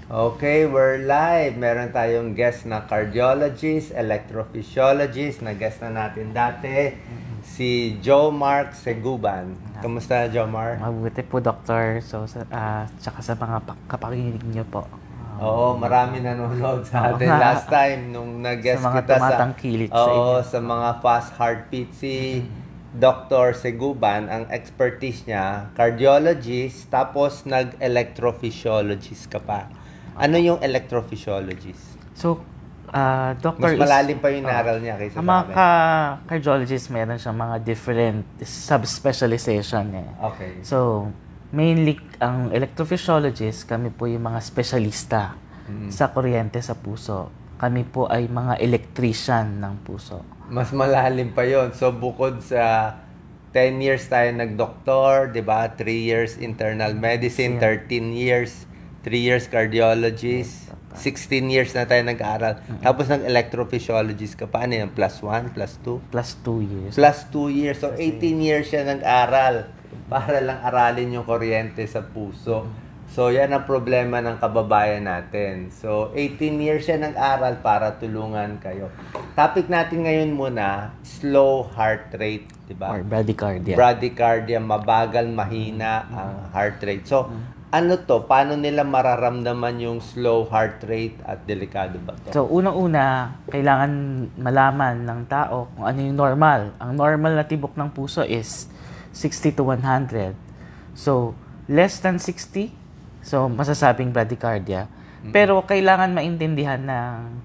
Okay, we're live. Meron tayong guest na cardiologist, electrophysiologist na guest na natin dati, si Jomar Seguban. Kamusta, Jomar? Mabuti po, Doctor. So, tsaka sa mga kapakinig niyo po. Oo, marami nanonood sa atin last time nung nag-guest Sa mga kita tumatangkilik sa inyo. sa mga fast heartbeat. Si Dr. Seguban, ang expertise niya, cardiologist, tapos nag-electrophysiologist ka pa. Ano yung electrophysiologist? So, Doctor Mas malalim pa yung naral niya kaysa ang sa mga akin. cardiologist, meron siyang mga different subspecialization eh. Okay. So, mainly, ang electrophysiologist, kami po yung mga specialista sa kuryente sa puso. Kami po ay mga electrician ng puso. Mas malalim pa yon. So, bukod sa 10 years tayo nag-doktor, di ba? 3 years internal medicine, 13 years, 3 years cardiologist, 16 years na tayo nag-aaral. Tapos nag-electrophysiologist ka pa. Ano yun? Plus 1? Plus 2? Plus 2 years. Plus 2 years. So, 18 years siya nag-aral para lang aralin yung kuryente sa puso. So, yan ang problema ng kababayan natin. So, 18 years siya nag-aral para tulungan kayo. Topic natin ngayon muna, slow heart rate, di ba? Or bradycardia. Bradycardia, mabagal, mahina ang heart rate. So, ano to? Paano nila mararamdaman yung slow heart rate at delikado ba to? So, unang-una, kailangan malaman ng tao kung ano yung normal. Ang normal na tibok ng puso is 60 to 100. So, less than 60, so masasabing bradycardia. Pero kailangan maintindihan ng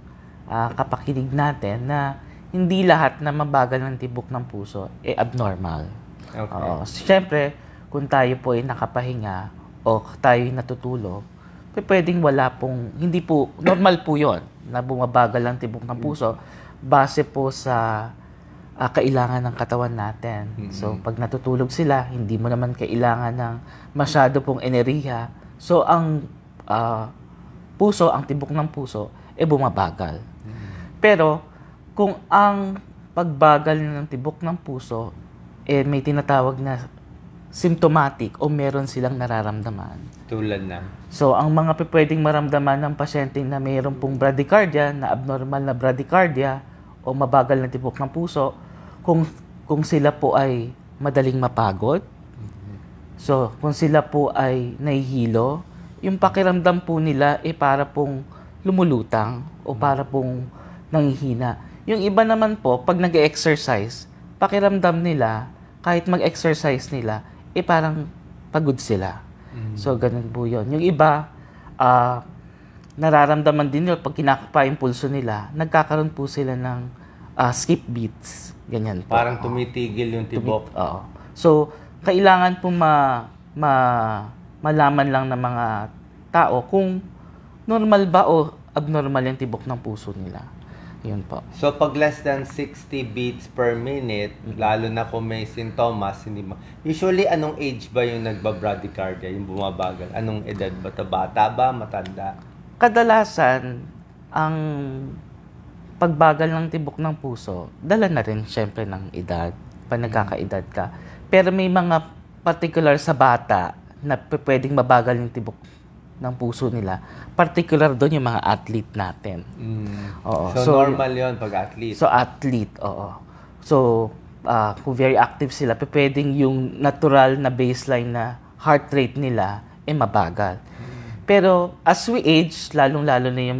kapakinig natin na hindi lahat na mabagal ng tibok ng puso ay abnormal. Okay. Siyempre, kung tayo po ay nakapahinga o tayo ay natutulog, pwedeng wala pong, hindi po, normal po yon na bumabagal ang tibok ng puso base po sa kailangan ng katawan natin. So, pag natutulog sila, hindi mo naman kailangan ng masyado pong enerhiya. So, ang puso, ang tibok ng puso, bumabagal. Pero, kung ang pagbagal ng tibok ng puso, may tinatawag na symptomatic o meron silang nararamdaman. Tulad na. So, ang mga pwedeng maramdaman ng pasyente na mayroon pong bradycardia, na abnormal na bradycardia, o mabagal na tibok ng puso, kung sila po ay madaling mapagod, so, kung sila po ay nahihilo, yung pakiramdam po nila para pong lumulutang o para pong nanghihina. Yung iba naman po, pag nag-exercise, pakiramdam nila, kahit mag-exercise nila, parang pagod sila. So, ganun po yun. Yung iba, nararamdaman din yun pag kinakapa yung pulso nila, nagkakaroon po sila ng skip beats. Ganyan po. Parang tumitigil yung tibok. Oo. So, kailangan po malaman lang ng mga tao kung normal ba o abnormal yung tibok ng puso nila. Yun po. So, pag less than 60 beats per minute, lalo na kung may sintomas, hindi usually, anong age ba yung nagba-bradycardia, yung bumabagal? Anong edad ba? Bata ba? Matanda? Kadalasan, ang pagbagal ng tibok ng puso, dala na rin syempre ng edad, pag nagkakaedad ka. Pero may mga particular sa bata na pwedeng mabagal yung tibok ng puso nila. Particular doon yung mga athlete natin. Oo. So, normal yon pag athlete. So, athlete, oo. So, kung very active sila, pwedeng yung natural na baseline na heart rate nila mabagal. Pero, as we age, lalong-lalo na yung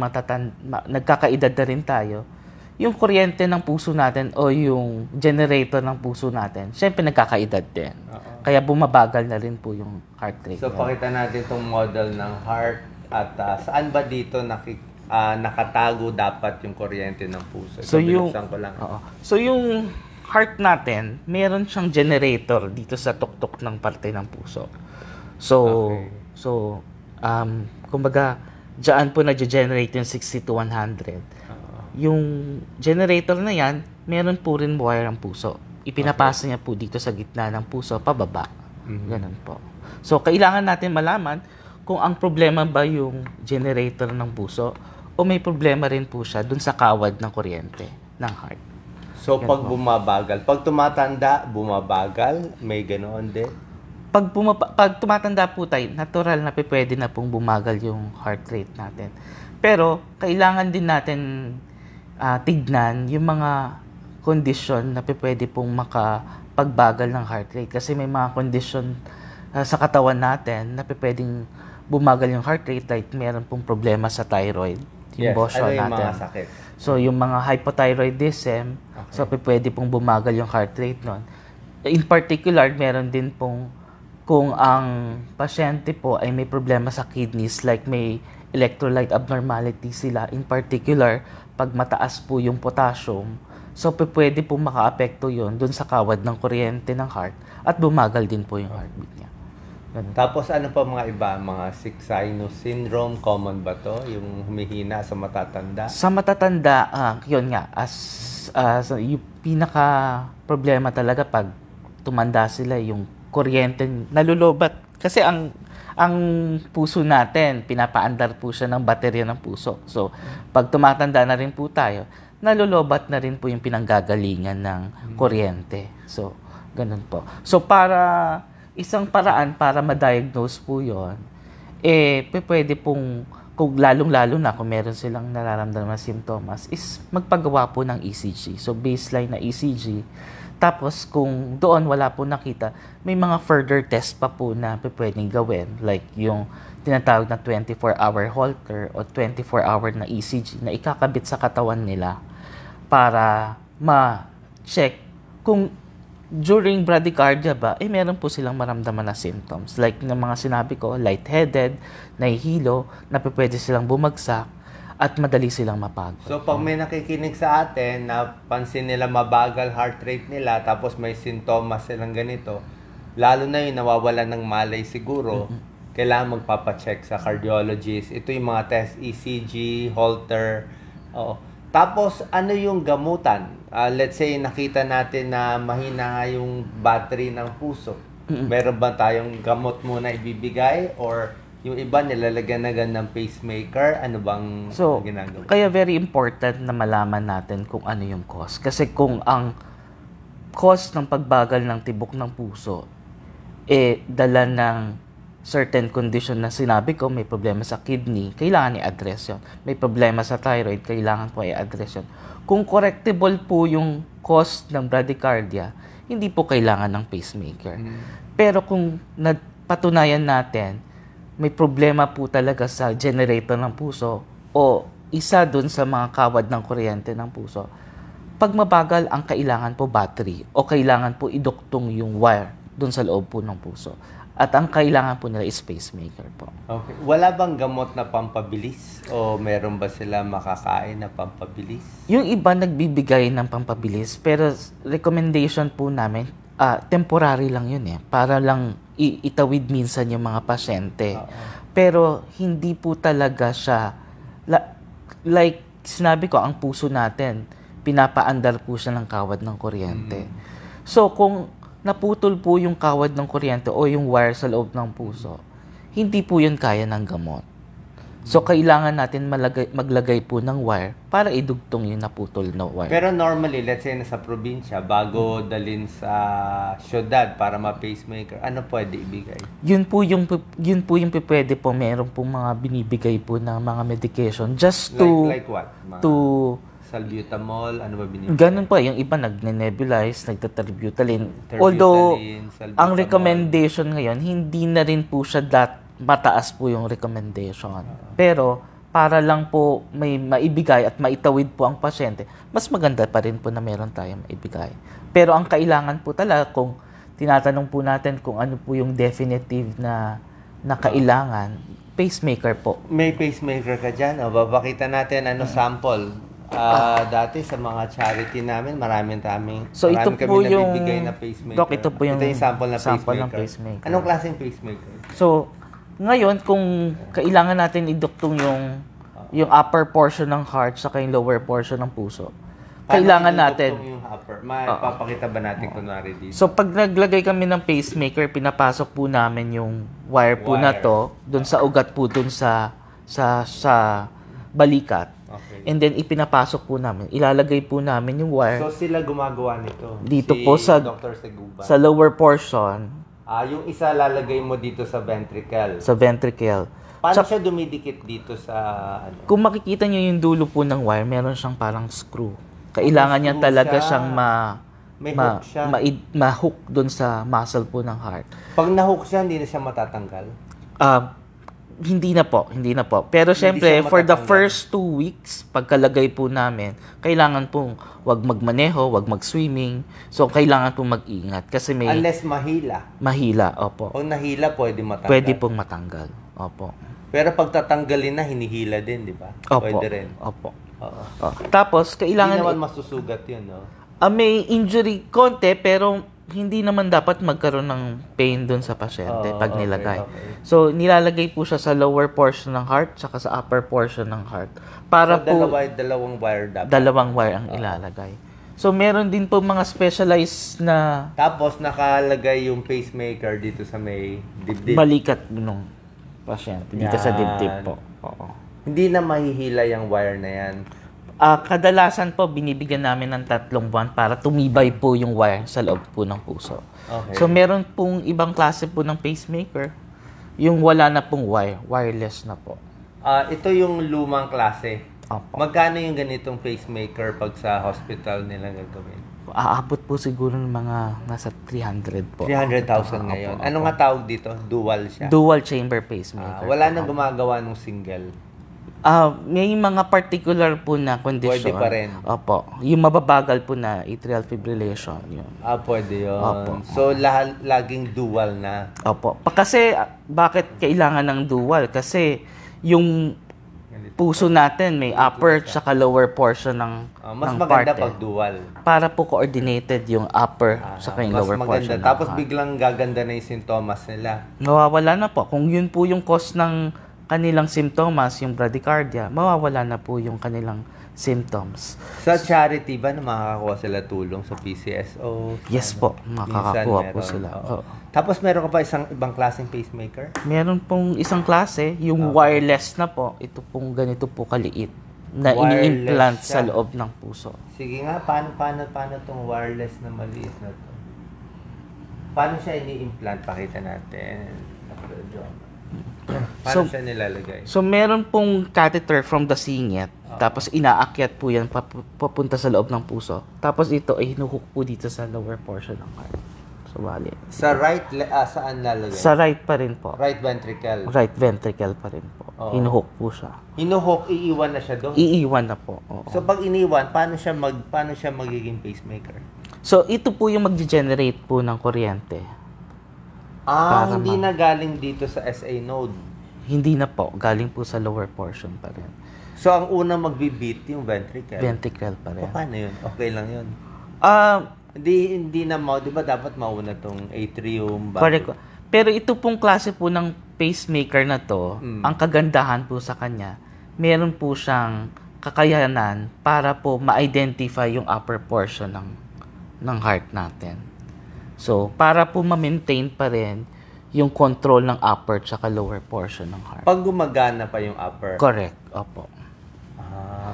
nagkakaedad na rin tayo, yung kuryente ng puso natin o yung generator ng puso natin, syempre nagkakaedad din. Kaya bumabagal na rin po yung heart rate. So, pakita natin itong model ng heart at saan ba dito nakatago dapat yung kuryente ng puso? So, binuksan ko lang. So, yung heart natin, meron siyang generator dito sa tuktok ng parte ng puso. So, kumbaga, dyan po nag-generate yung 60 to 100. Yung generator na yan, meron po rin wire ang puso. Ipinapasa niya po dito sa gitna ng puso, pababa. Ganun po. So, kailangan natin malaman kung ang problema ba yung generator ng puso o may problema rin po siya dun sa kawad ng kuryente ng heart. So, pag bumabagal, pag tumatanda, bumabagal, may ganoon din? pag tumatanda po tayo, natural na pwede na pong bumagal yung heart rate natin. Pero kailangan din natin tignan yung mga kondisyon na pwede pong makapagbagal ng heart rate. Kasi may mga kondisyon sa katawan natin na pwedeng bumagal yung heart rate, like meron pong problema sa thyroid, yung bosyon ano yung natin. mga sakit? So, yung mga hypothyroidism, so pwede pong bumagal yung heart rate nun. In particular, meron din pong kung ang pasyente po ay may problema sa kidneys, like may electrolyte abnormality sila, in particular, pag mataas po yung potassium, so pwede po makaapekto yun dun sa kawad ng kuryente ng heart at bumagal din po yung heartbeat niya. Ganun. Tapos ano pa mga iba? Mga sick sinus syndrome, common ba to? Yung humihina sa matatanda? Sa matatanda, yun nga, yung pinaka problema talaga pag tumanda sila, yung kuryente nalulobat. Kasi ang puso natin, pinapaandar po siya ng baterya ng puso. So, pag tumatanda na rin po tayo, nalulobat na rin po yung pinanggagalingan ng kuryente. So, ganun po. So, isang paraan para ma-diagnose po yun, pwede pong, kung lalong-lalo na kung meron silang nararamdaman na simptomas, is magpagawa po ng ECG. So, baseline na ECG. Tapos, kung doon wala po nakita, may mga further test pa po na pwedeng gawin. Like yung tinatawag na 24-hour Holter o 24-hour na ECG na ikakabit sa katawan nila para ma-check kung during bradycardia ba, meron po silang maramdaman na symptoms. Like ng mga sinabi ko, lightheaded, nahihilo, na pwede silang bumagsak, at madali silang mapagod. So, pag may nakikinig sa atin, na pansin nila mabagal heart rate nila, tapos may sintomas silang ganito, lalo na yung nawawalan ng malay siguro, kailangan magpapacheck sa cardiologist. Ito yung mga test, ECG, Holter. Tapos, ano yung gamutan? Let's say, nakita natin na mahina nga yung battery ng puso. Meron ba tayong gamot muna ibibigay? Or yung iba nilalagyan na ng pacemaker, ano bang ginagawa? Kaya very important na malaman natin kung ano yung cause. Kasi kung ang cause ng pagbagal ng tibok ng puso dala ng certain condition na sinabi ko, may problema sa kidney, kailangan i-address yun. May problema sa thyroid, kailangan po i-address yun. Kung correctable po yung cause ng bradycardia, hindi po kailangan ng pacemaker. Pero kung patunayan natin may problema po talaga sa generator ng puso o isa dun sa mga kawad ng kuryente ng puso, pag mabagal, ang kailangan po battery o kailangan po iduktong yung wire dun sa loob po ng puso. At ang kailangan po nila is pacemaker po. Okay. Wala bang gamot na pampabilis o meron ba sila makakain na pampabilis? Yung iba nagbibigay ng pampabilis, pero recommendation po namin, temporary lang yun para lang itawid minsan yung mga pasyente. Pero hindi po talaga siya, like sinabi ko, ang puso natin, pinapaandar po siya ng kawad ng kuryente. So kung naputol po yung kawad ng kuryente o yung wire sa loob ng puso, hindi po yun kaya ng gamot. So, kailangan natin maglagay po ng wire para idugtong yung naputol na wire. Pero normally, let's say nasa probinsya, bago dalhin sa syudad para ma-pacemaker, ano pwede ibigay? Yun po yung pwede po. Meron po mga binibigay po ng mga medication just to... Like what? Salbutamol, ano ba binibigay? Ganun po. Yung iba nagne-nebulize, nagtaterbutalin. Although, ang recommendation ngayon, hindi na rin po siya mataas po yung recommendation. Pero, para lang po may maibigay at maitawid po ang pasyente, mas maganda pa rin po na meron tayong maibigay. Pero ang kailangan po talaga, kung tinatanong po natin kung ano po yung definitive na kailangan, pacemaker po. May pacemaker ka dyan? O, babakita natin sample. Dati sa mga charity namin, marami kami nabibigay na pacemaker. Ito po yung sample na pacemaker. Anong klaseng pacemaker? So, ngayon, kung kailangan natin iduktong yung upper portion ng heart saka yung lower portion ng puso, kailangan natin yung upper. Papakita ba natin kunwari dito? So, pag naglagay kami ng pacemaker, pinapasok po namin yung wire po na to dun sa ugat po dun sa balikat. Okay. And then, ipinapasok po namin. Ilalagay po namin yung wire. So, sila gumagawa nito? Dito po sa Dr. Seguba. Sa lower portion. Yung isa lalagay mo dito sa ventricle. Sa ventricle. Paano siya dumidikit dito sa ano? Kung makikita nyo yung dulo po ng wire, meron siyang parang screw. Kailangan niya talaga siyang May hook siya. ma-hook doon sa muscle po ng heart. Pag na-hook siya, hindi na siya matatanggal? Hindi na po. Pero syempre, for the first 2 weeks, pagkalagay po namin, kailangan pong wag magmaneho, wag mag-swimming. So, kailangan pong mag-ingat. Kasi may... Unless mahila. Mahila, opo. O nahila, pwede matanggal. Pwede pong matanggal. Opo. Pero pag tatanggalin na, hinihila din, di ba? Opo. Pwede rin. Opo. Oo. Tapos, kailangan... Hindi naman masusugat yun, no? may injury konti, pero hindi naman dapat magkaroon ng pain doon sa pasyente pag nilagay. Okay. So, nilalagay po siya sa lower portion ng heart saka sa upper portion ng heart. Para so, po dalawang wire dapat. Dalawang wire ang ilalagay. So, meron din po mga specialized na tapos nakalagay yung pacemaker dito sa may dibdib. Balikat nung pasyente dito sa dibdib po. Oo. Hindi na mahihila yung wire na yan. Kadalasan po, binibigyan namin ng 3 buwan para tumibay po yung wire sa loob po ng puso. Okay. So, meron pong ibang klase po ng pacemaker, yung wala na pong wire, wireless na po. Ito yung lumang klase. Opo. Magkano yung ganitong pacemaker pag sa hospital nila gagawin? Aabot po siguro ng mga nasa 300 po. 300,000 ngayon. Opo. Ano nga tawag dito? Dual siya? Dual chamber pacemaker. Wala nang gumagawa ng single? May mga particular po na condition. Pwede pa rin. Opo. Yung mababagal po na atrial fibrillation. Yun. Pwede yun. Opo. So, laging dual na. Opo. Kasi, bakit kailangan ng dual? Kasi, yung puso natin may upper tsaka lower portion ng mas ng maganda parte. pag dual. Para po coordinated yung upper tsaka yung lower portion. Mas maganda. Tapos biglang gaganda na yung sintomas nila. Nawawala na po. Kung yun po yung cause ng kanilang symptoms, yung bradycardia, mawawala na po yung kanilang symptoms. Sa charity ba na makakakuha sila tulong sa PCSO? Yes po, makakakuha po sila. Tapos meron ka pa ibang klaseng pacemaker? Meron pong isang klase, yung wireless na po. Ito pong ganito po kaliit na ini-implant sa loob ng puso. Sige nga, paano tong wireless na maliit na to? Paano siya ini-implant? Pakita natin. Paano siya nilalagay? So, meron pong catheter from the singit. Tapos, inaakyat po yan papunta sa loob ng puso. Tapos, ito ay hinuhook po dito sa lower portion ng heart. So, bali. Sa right, saan lalagay? Sa right pa rin po. Right ventricle? Right ventricle pa rin po. Hinuhook po siya. Hinuhook, iiwan na siya doon? Iiwan na po. Oo. So, pag iniwan, paano siya magiging pacemaker? So, ito po yung mag-generate po ng kuryente. Hindi na galing dito sa SA node. Hindi na po. Galing po sa lower portion pa rin. So, ang una magbi-beat yung ventricle? Ventricle pa rin. Paano yun? Okay lang yun? Hindi na di ba dapat mauna tong atrium? Correct. Pero ito pong klase po ng pacemaker na to, ang kagandahan po sa kanya, meron po siyang kakayanan para po ma-identify yung upper portion ng heart natin. So, para po ma-maintain pa rin yung control ng upper tsaka lower portion ng heart. Pag gumagana pa yung upper? Correct. Opo.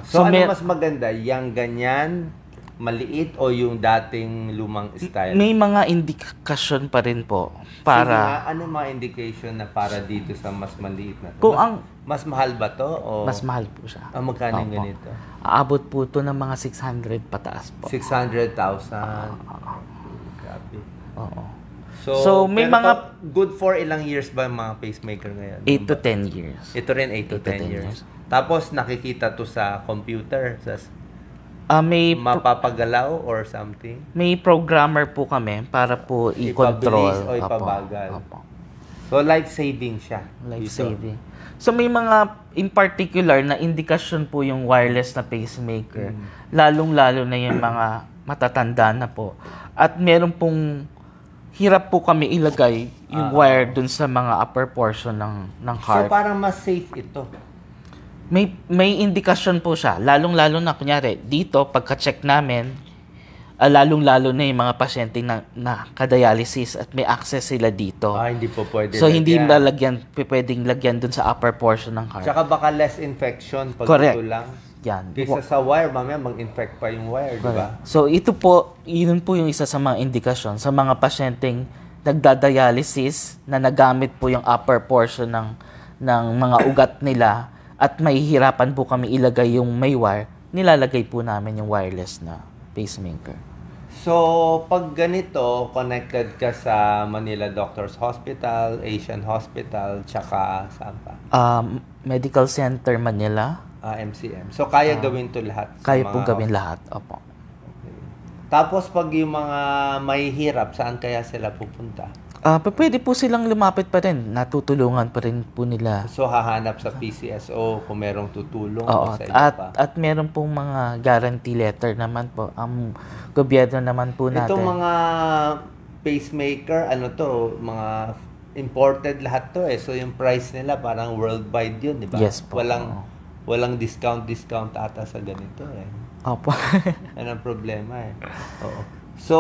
So, ano mas maganda? Yang ganyan, maliit, o yung dating lumang style? May mga indikasyon pa rin po. Para... Sige nga, ano mga indication na para dito sa mas maliit na to? Mas mahal ba to? O... Mas mahal po siya. Magkano yung ganito? Aabot po to ng mga 600 pataas po. 600,000? Grabe. Oo. So may mga good for ilang years ba mga pacemaker ngayon? 8 to 10 years. Ito rin 8 to 10 years. Tapos nakikita to sa computer, may mapapagalaw or something? May programmer po kami para po i-control o ipabagal. So life-saving siya. Life-saving. So may mga in particular na indikasyon po yung wireless na pacemaker. Lalong-lalo na yung mga matatanda na po. At meron pong hirap po kami ilagay yung wire dun sa mga upper portion ng heart. So parang mas safe ito. May indikasyon po siya. Lalong-lalo na, kunyari, dito, pagka-check namin, lalong-lalo na yung mga pasyente na ka-dialysis at may access sila dito. Hindi po pwede. So, hindi pwedeng lagyan dun sa upper portion ng heart. Tsaka baka less infection pag ito lang. Yan. Kaysa sa wire, mamaya mag-infect pa yung wire, di ba? So, ito po, yun po yung isa sa mga indikasyon sa mga pasyenteng nagdadialysis na nagamit po yung upper portion ng mga ugat nila at mahihirapan po kami ilagay yung may wire, nilalagay po namin yung wireless na pacemaker. So, pag ganito, connected ka sa Manila Doctors Hospital, Asian Hospital, tsaka saan pa? Medical Center Manila. MCM. So, kaya gawin to lahat? Kaya po gawin lahat. Opo. Okay. Tapos, pag yung mga mahihirap, saan kaya sila pupunta? Pwede po silang lumapit pa rin. Natutulungan pa rin po nila. So, hahanap sa PCSO kung merong tutulong Oo, o sa iba pa? At meron pong mga guarantee letter naman po. Ang gobyerno naman po natin. Itong mga pacemaker, mga imported lahat to eh. So, yung price nila parang worldwide yun, di ba? Yes po. Walang discount ata sa ganito eh. Opo. Yan ang problema eh. Oo. So,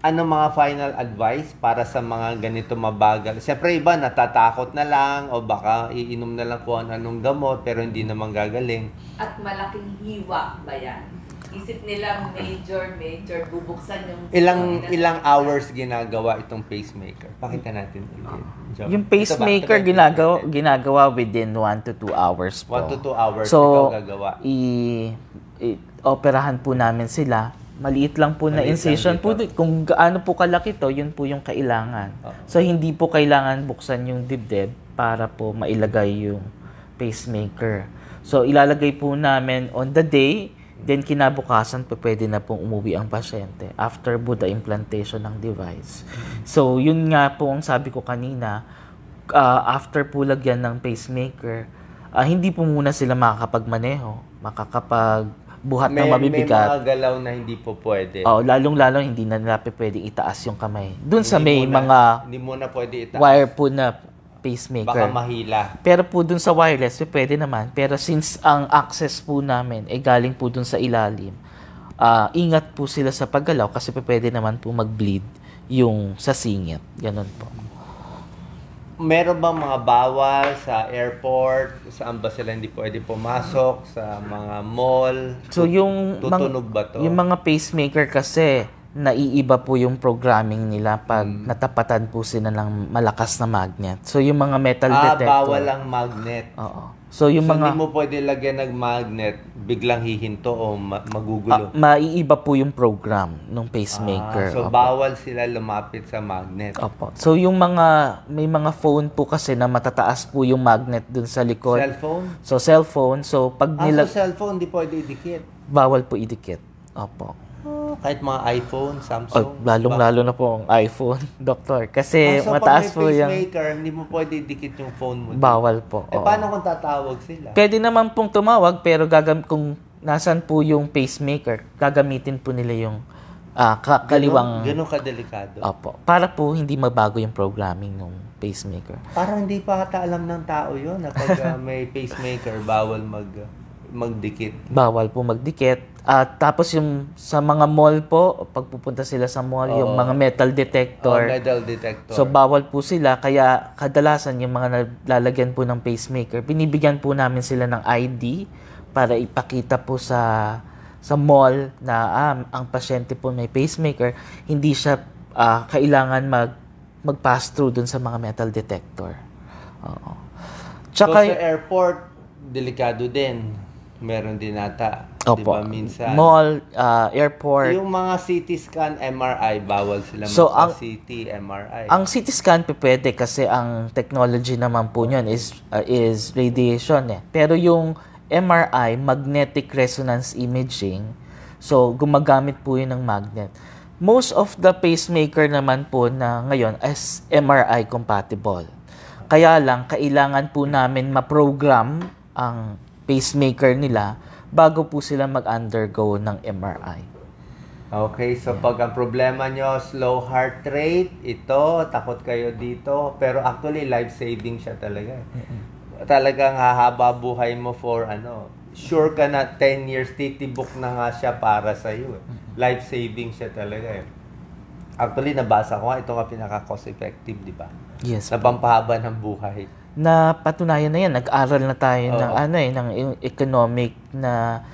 ano mga final advice para sa mga ganito mabagal? Siyempre iba natatakot na lang o baka iinom na lang kung anong gamot pero hindi naman gagaling. At malaking hiwa ba yan? Isip nila major, bubuksan yung... Ilang hours ginagawa itong pacemaker? Pakita natin ulit. Yung pacemaker ginagawa within 1 to 2 hours po. 1 to 2 hours so, ikaw gagawa. Operahan po namin sila. Maliit lang po na incision po. Kung gaano po kalaki to, yun po yung kailangan. So, hindi po kailangan buksan yung dibdib para po mailagay yung pacemaker. So, ilalagay po namin on the day, then kinabukasan po pwede na pong umuwi ang pasyente after po the implantation ng device. So, yun nga po ang sabi ko kanina, after po lagyan ng pacemaker, hindi po muna sila makakapagmaneho, buhat ng mabibigat. May mga galaw na hindi po pwede. Lalong-lalo hindi na nila pwede itaas yung kamay. Doon sa may mga hindi mo na pwede itaas. Wire po na pacemaker. Baka mahila. Pero po doon sa wireless, pwede naman. Pero since ang access po namin ay galing po doon sa ilalim, ingat po sila sa paggalaw kasi pwede naman po mag-bleed yung sa singit. Ganun po. Meron bang mga bawal sa airport? Saan ba sila hindi pwede pumasok? Sa mga mall? So tutunog ba to? Yung mga pacemaker kasi, naiiba po yung programming nila pag natapatan po sila ng malakas na magnet. So yung mga metal detector. Bawal ang magnet. Oo. So hindi mo pwede lagyan ng magnet, biglang hihinto o magugulo. Maiiba po yung program ng pacemaker. So bawal sila lumapit sa magnet. Opo. So may mga phone po kasi na matataas po yung magnet dun sa likod. Cellphone? So cellphone. So pag so cellphone hindi pwede idikit. Bawal po idikit. Opo. Kahit mga iPhone, Samsung. Lalong-lalo na po ang iPhone, doktor. Kasi mataas po yung... pacemaker, hindi mo pwede idikit yung phone mo. Bawal po. Paano kung tatawag sila? Pwede naman pong tumawag, pero kung nasan po yung pacemaker, gagamitin po nila yung kaliwang... Ganun kadelikado? Opo. Para po hindi mabago yung programming ng pacemaker. Parang hindi pa ata alam ng tao yun na pag may pacemaker, bawal magdikit. Bawal po magdikit. Tapos yung sa mga mall po, pag pupunta sila sa mall, yung mga metal detector. Metal detector. So bawal po sila, kaya kadalasan yung mga nalalagyan po ng pacemaker, binibigyan po namin sila ng ID para ipakita po sa mall na ang pasyente po may pacemaker, hindi siya kailangan mag-pass through dun sa mga metal detector. Oo. Tsaka, so sa airport, delikado din. Meron din ata. Opo. Diba, minsan. Mall, airport. Yung mga CT scan, MRI, bawal sila CT, MRI. Ang CT scan pwede kasi ang technology naman po yun is radiation eh. Pero yung MRI, magnetic resonance imaging, so gumagamit po yun ng magnet. Most of the pacemaker naman po na ngayon is MRI compatible. Kaya lang, kailangan po namin ma-program ang pacemaker nila bago po sila mag-undergo ng MRI. Okay, so pag ang problema nyo, slow heart rate, ito, takot kayo dito, pero actually life-saving siya talaga. Talagang hahaba buhay mo for sure ka na 10 years, titibok na nga siya para sa iyo. Life-saving siya talaga eh. Actually, nabasa ko ito nga pinaka-cost effective, di ba? Yes. Sa pampahaba ng buhay. Na patunayan na yan, nag-aral na tayo ng economic na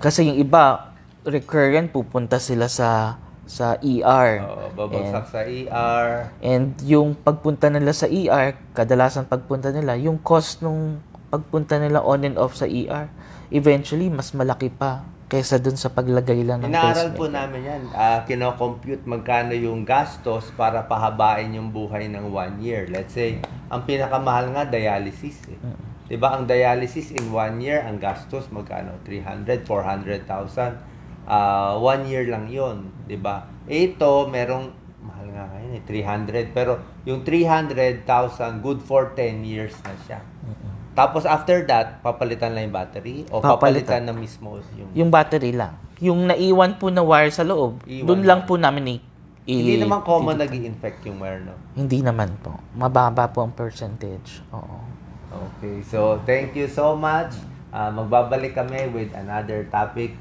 kasi yung iba recurrent pupunta sila sa sa ER. Oo, babagsak sa ER. And yung pagpunta nila sa ER, kadalasan pagpunta nila, yung cost nung pagpunta nila on and off sa ER, eventually mas malaki pa kaysa dun sa paglagay lang ng Inaaral po pacemaker. namin yan. Kino-compute magkano yung gastos para pahabain yung buhay ng 1 year. Let's say, ang pinakamahal nga, dialysis. Diba, ang dialysis in 1 year, ang gastos magkano? 300, 400,000. 1 year lang yon, diba? Ito, merong, mahal nga ngayon 300. Pero yung 300,000, good for 10 years na siya. Tapos after that, papalitan lang yung battery o papalitan na mismo Yung battery lang. Yung naiwan po na wire sa loob, dun lang po namin Hindi naman common nag-i-infect yung wire, no? Hindi naman po. Mababa po ang percentage. Oo. Okay, so thank you so much. Magbabalik kami with another topic